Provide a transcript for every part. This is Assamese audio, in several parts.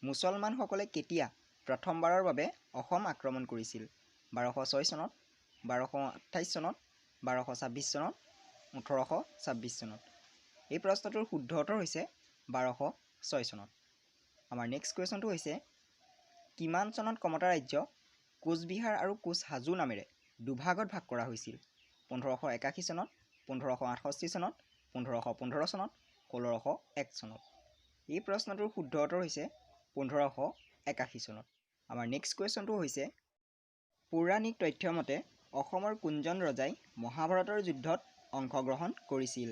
মুছলমানসকলে কেতিয়া প্ৰথমবাৰৰ বাবে অসম আক্ৰমণ কৰিছিল? 1206 চনত, 1228 চনত, 1226 চনত, 1826 চনত। এই প্ৰশ্নটোৰ শুদ্ধ উত্তৰ হৈছে 1206 চনত। আমাৰ নেক্সট কুৱেশ্যনটো হৈছে কিমান চনত কমতা ৰাজ্য কোচবিহাৰ আৰু কোচহাজো নামেৰে দুভাগত ভাগ কৰা হৈছিল? 1581 চনত, 1568 চনত, 1515 চনত, 1601 চনত। এই প্ৰশ্নটোৰ শুদ্ধ উত্তৰ হৈছে 1581 চনত। আমাৰ নেক্সট কুৱেশ্যনটো হৈছে পৌৰাণিক তথ্য মতে অসমৰ কোনজন ৰজাই মহাভাৰতৰ যুদ্ধত অংশগ্ৰহণ কৰিছিল?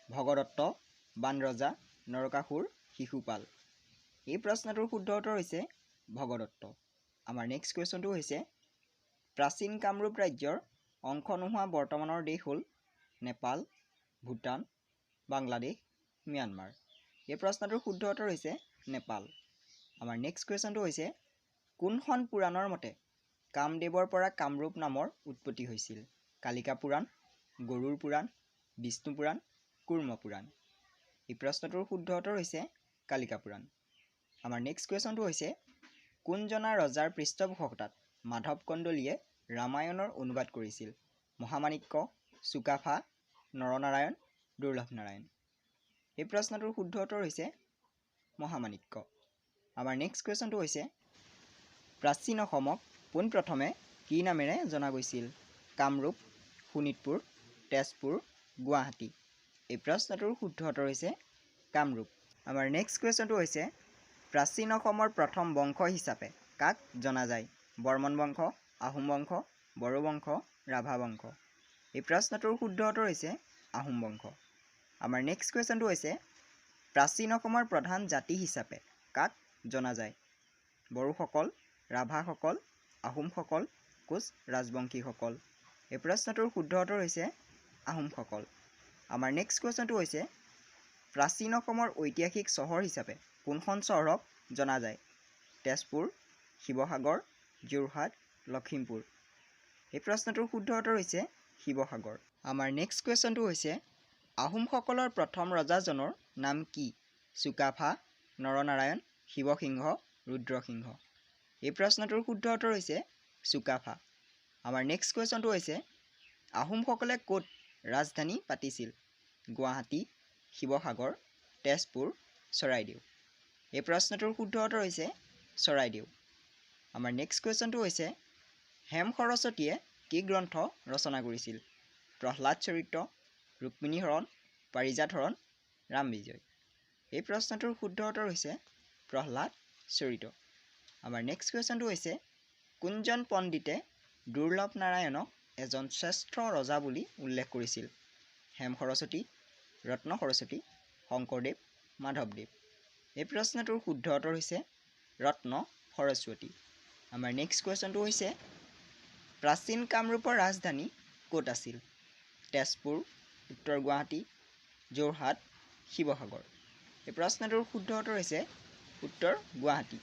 ভগদত্ত, বাণৰজা, নৰকাসুৰ, শিশুপাল। এই প্ৰশ্নটোৰ শুদ্ধ উত্তৰ হৈছে ভগদত্ত। আমাৰ নেক্সট কুৱেশ্যনটো হৈছে প্ৰাচীন কামৰূপ ৰাজ্যৰ অংশ নোহোৱা বৰ্তমানৰ দেশ হ'ল নেপাল, ভূটান, বাংলাদেশ, ম্যানমাৰ। এই প্ৰশ্নটোৰ শুদ্ধ উত্তৰ হৈছে নেপাল। আমাৰ নেক্সট কুৱেশ্যনটো হৈছে কোনখন পুৰাণৰ মতে কামদেৱৰ পৰা কামৰূপ নামৰ উৎপত্তি হৈছিল? কালিকা পুৰাণ, গৰুড় পুৰাণ, বিষ্ণু পুৰাণ, কুৰ্ম পুৰাণ। এই প্ৰশ্নটোৰ শুদ্ধ উত্তৰ হৈছে কালিকা পুৰাণ। আমাৰ নেক্সট কুৱেশ্যনটো হৈছে কোনজনা ৰজাৰ পৃষ্ঠপোষকতাত মাধৱ কন্দলীয়ে ৰামায়ণৰ অনুবাদ কৰিছিল? মহামাণিক্য, চুকাফা, নৰনাৰায়ণ, দুৰ্লভ নাৰায়ণ। এই প্ৰশ্নটোৰ শুদ্ধ উত্তৰ হৈছে মহামাণিক্য। আমাৰ নেক্সট কুৱেশ্যনটো হৈছে প্ৰাচীন অসমক পোনপ্ৰথমে কি নামেৰে জনা গৈছিল? কামৰূপ, শোণিতপুৰ, তেজপুৰ, গুৱাহাটী। এই প্ৰশ্নটোৰ শুদ্ধ উত্তৰ হৈছে কামৰূপ। আমাৰ নেক্সট কুৱেশ্যনটো হৈছে প্ৰাচীন অসমৰ প্ৰথম বংশ হিচাপে কাক জনা যায়? বৰ্মন বংশ, আহোম বংশ, বড়ো বংশ, ৰাভা বংশ। এই প্ৰশ্নটোৰ শুদ্ধ উত্তৰ হৈছে আহোম বংশ। আমাৰ নেক্সট কুৱেশ্যনটো হৈছে প্ৰাচীন অসমৰ প্ৰধান জাতি হিচাপে কাক জনা যায়? বড়োসকল, ৰাভাসকল, আহোমসকল, কোচ ৰাজবংশীসকল। এই প্ৰশ্নটোৰ শুদ্ধ উত্তৰ হৈছে আহোমসকল। আমাৰ নেক্সট কুৱেশ্যনটো হৈছে প্ৰাচীন অসমৰ ঐতিহাসিক চহৰ হিচাপে কোনখন চহৰক জনা যায়? তেজপুৰ, শিৱসাগৰ, যোৰহাট, লখিমপুৰ। এই প্ৰশ্নটোৰ শুদ্ধ উত্তৰ হৈছে শিৱসাগৰ। আমাৰ নেক্সট কুৱেশ্যনটো হৈছে আহোমসকলৰ প্ৰথম ৰজাজনৰ নাম কি? চুকাফা, নৰনাৰায়ণ, শিৱসিংহ, ৰুদ্ৰসিংহ। এই প্ৰশ্নটোৰ শুদ্ধ উত্তৰ হৈছে চুকাফা। আমাৰ নেক্সট কুৱেশ্যনটো হৈছে আহোমসকলে ক'ত ৰাজধানী পাতিছিল? গুৱাহাটী, শিৱসাগৰ, তেজপুৰ, চৰাইদেউ। এই প্ৰশ্নটোৰ শুদ্ধ উত্তৰ হৈছে চৰাইদেউ। আমাৰ নেক্সট কুৱেশ্যনটো হৈছে হেম সৰস্বতীয়ে কি গ্ৰন্থ ৰচনা কৰিছিল? প্ৰহ্লাদ চৰিত্ৰ, ৰুক্মিণী হৰণ, পাৰিজাত হৰণ, ৰাম বিজয়। এই প্ৰশ্নটোৰ শুদ্ধ উত্তৰ হৈছে প্ৰহ্লাদ চৰিত। আমাৰ নেক্সট কুৱেশ্যনটো হৈছে কোনজন পণ্ডিতে দুৰ্লভ নাৰায়ণক এজন শ্ৰেষ্ঠ ৰজা বুলি উল্লেখ কৰিছিল? হেম সৰস্বতী, ৰত্ন সৰস্বতী, শংকৰদেৱ, মাধৱদেৱ। এই প্ৰশ্নটোৰ শুদ্ধ উত্তৰ হৈছে ৰত্ন সৰস্বতী। আমাৰ নেক্সট কুৱেশ্যনটো হৈছে প্ৰাচীন কামৰূপৰ ৰাজধানী ক'ত আছিল? তেজপুৰ, উত্তৰ গুৱাহাটী, যোৰহাট, শিৱসাগৰ। এই প্ৰশ্নটোৰ শুদ্ধ উত্তৰ হৈছে উত্তৰ গুৱাহাটী।